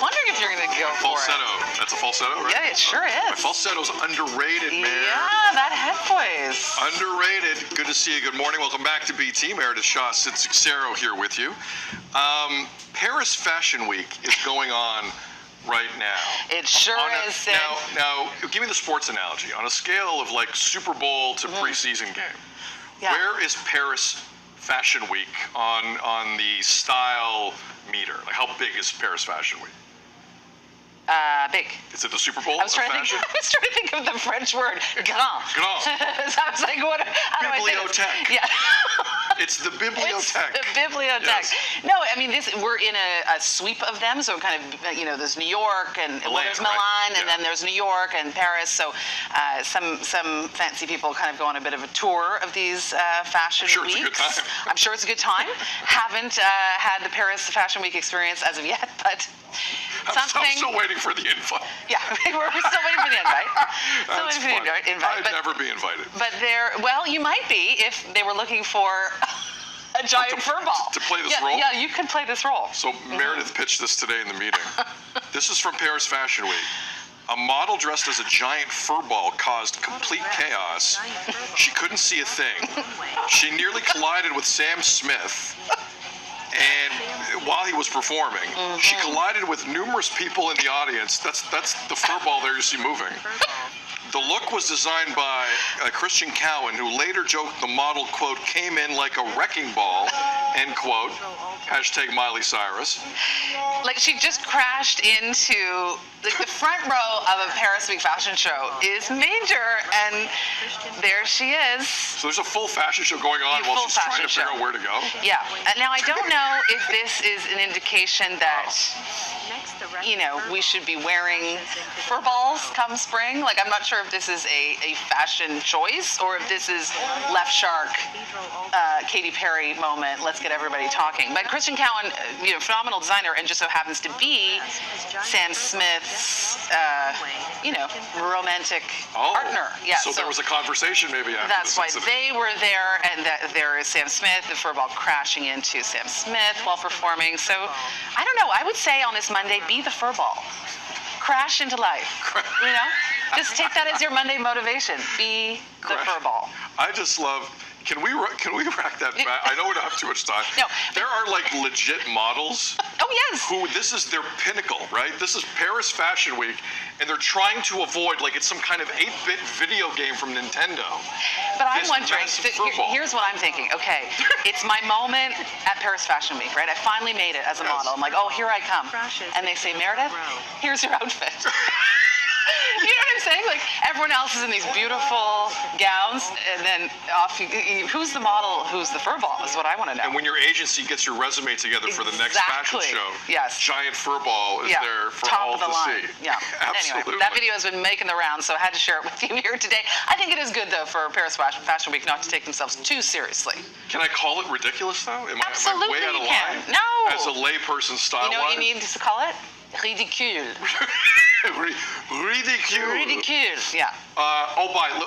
wondering if you're going to go for Falsetto. it. That's a falsetto, right? Yeah, it sure is. My falsetto's underrated, man. Yeah, that head voice. Underrated. Good to see you. Good morning. Welcome back to BT. Meredith Shaw, Sid Cicero here with you. Paris Fashion Week is going on right now. It sure is, Sid. Now, give me the sports analogy. On a scale of like Super Bowl to preseason game, where is Paris Fashion Week on the style meter? Like, how big is Paris Fashion Week? Big. Is it the Super Bowl? I was trying to think of the French word, grand. Grand. So I was like, how do I say this? Bibliothèque. Yeah. It's the bibliothèque. It's the bibliothèque. Yes. No, I mean, we're in a sweep of them. So kind of, there's New York and there's Milan, right? and then there's New York and Paris. So some fancy people kind of go on a bit of a tour of these fashion weeks. It's a good time. I'm sure it's a good time. Haven't had the Paris Fashion Week experience as of yet, but I'm still waiting for the invite. Yeah, we're still waiting for the invite. That's funny. I'd never be invited. But you might be if they were looking for a giant fur ball. To play this role? Yeah, you could play this role. So Meredith pitched this today in the meeting. This is from Paris Fashion Week. A model dressed as a giant fur ball caused complete chaos. She couldn't see a thing. She nearly collided with Sam Smith. And while he was performing, she collided with numerous people in the audience. That's the fur ball there you see moving. The look was designed by Christian Cowan, who later joked the model, quote, came in like a wrecking ball, end quote, hashtag Miley Cyrus. Like she just crashed into, the front row of a Paris Week fashion show is major, and there she is. So there's a full fashion show going on while she's trying to figure out where to go? Yeah. Now, I don't know if this is an indication that, we should be wearing fur balls come spring. Like, I'm not sure if this is a fashion choice or if this is Left Shark, Katy Perry moment, let's get everybody talking. But Christian Cowan, phenomenal designer, and just so happens to be Sam Smith's, romantic partner. Yeah. So there was a conversation maybe after That's this why incident. they were there, and that there is Sam Smith, the fur ball crashing into Sam Smith while performing. So, I don't know. I would say on this Monday, be the fur ball. Crash into life. Just take that as your Monday motivation. Be the fur ball. I just love. Can we rack that back? I know we don't have too much time. No. There are like legit models. Oh yes. Who this is their pinnacle, right? This is Paris Fashion Week, and they're trying to avoid like it's some kind of 8-bit video game from Nintendo. But I'm wondering. Here's what I'm thinking. Okay, it's my moment at Paris Fashion Week, right? I finally made it as a model. I'm like, oh, here I come, and they say, Meredith, here's your outfit. You know what I'm saying? Like, everyone else is in these beautiful gowns, and then who's the model, who's the fur ball, is what I want to know. And when your agency gets your resume together for the next fashion show, giant fur ball is there for all to see. Yeah. Absolutely. Anyway, that video has been making the rounds, so I had to share it with you here today. I think it is good, though, for Paris Fashion Week not to take themselves too seriously. Can I call it ridiculous, though? Absolutely, am I way out of you can. line? No. As a layperson style-wise? You know what you need to call it? Ridicule. Ridicule. Ridicule, yeah.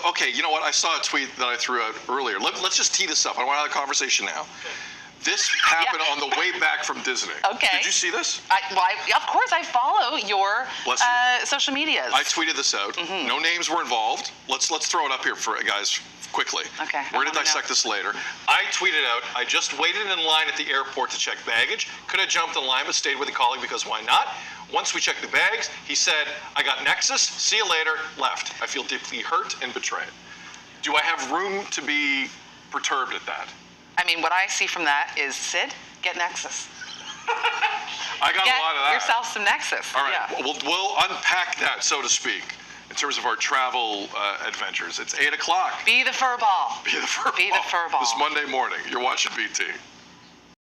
Okay, you know what? I saw a tweet that I threw out earlier. Let's just tee this up. I want to have a conversation now. This happened on the way back from Disney. Okay. Did you see this? Of course, I follow your social medias. I tweeted this out. No names were involved. Let's throw it up here for guys quickly. Okay. We're going to dissect this later. I tweeted out, I just waited in line at the airport to check baggage. Could have jumped in line but stayed with a colleague because why not? Once we checked the bags, he said, I got Nexus, see you later, left. I feel deeply hurt and betrayed. Do I have room to be perturbed at that? I mean, what I see from that is, Sid, get Nexus. I got a lot of that. Get yourself some Nexus. All right, yeah. we'll unpack that, so to speak, in terms of our travel adventures. It's 8 o'clock. Be the fur ball. Be the fur ball. Be the fur ball. This Monday morning. You're watching BT.